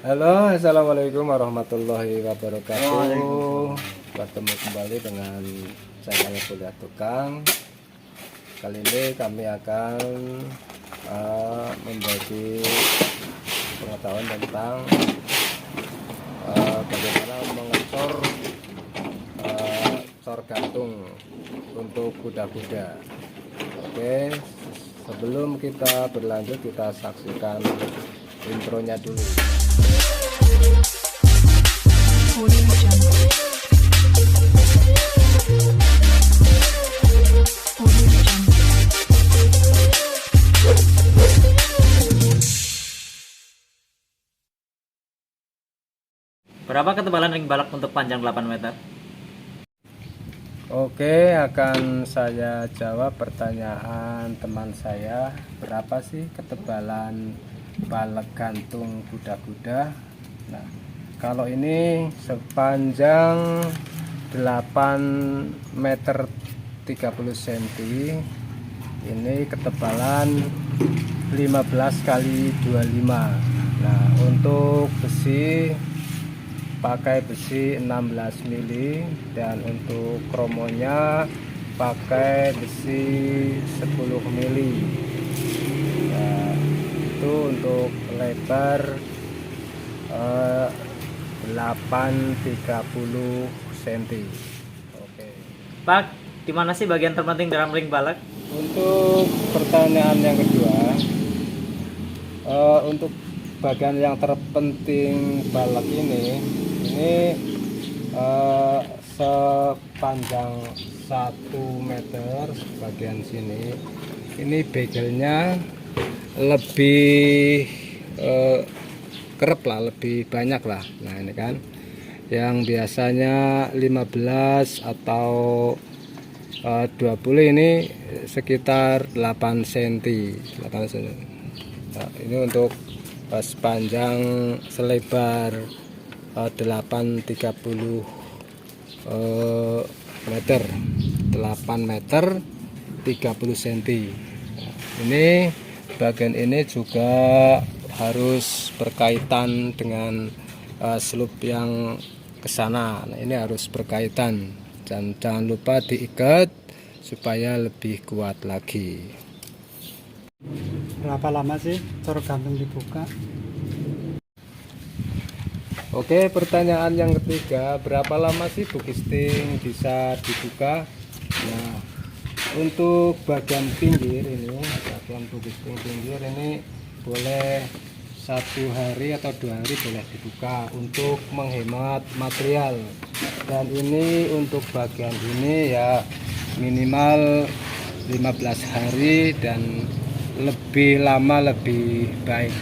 Halo, assalamualaikum warahmatullahi wabarakatuh. Bertemu kembali dengan saya Kuliah Tukang. Kali ini kami akan membagi pengetahuan tentang bagaimana mengecor cor gantung untuk kuda-kuda. Oke, sebelum kita berlanjut, kita saksikan intronya dulu. Berapa ketebalan ring balok untuk panjang 8 meter? Oke, akan saya jawab pertanyaan teman saya. Berapa sih ketebalan balok gantung kuda-kuda? Nah, kalau ini sepanjang 8 meter 30 cm, ini ketebalan 15 kali 25. Nah, untuk besi pakai besi 16 mili, dan untuk kromonya pakai besi 10 mili. Nah, itu untuk lebar 830 cm. Oke. Pak, di mana sih bagian terpenting dalam ring balok? Untuk pertanyaan yang kedua, untuk bagian yang terpenting balok ini sepanjang 1 meter bagian sini. Ini begelnya lebih kerep lah, lebih banyak lah. Nah, ini kan yang biasanya 15 atau 20, ini sekitar 8 cm. Nah, ini untuk sepanjang selebar 830 meter, 8 meter 30 cm. Nah, ini bagian ini juga harus berkaitan dengan slope yang ke sana. Nah, ini harus berkaitan, dan jangan lupa diikat supaya lebih kuat lagi. Berapa lama sih cor gantung dibuka? Oke, pertanyaan yang ketiga, berapa lama sih bookisting bisa dibuka? Nah, untuk bagian pinggir ini, bagian bookisting pinggir ini boleh 1 hari atau 2 hari boleh dibuka untuk menghemat material. Dan ini untuk bagian ini ya minimal 15 hari, dan lebih lama lebih baik.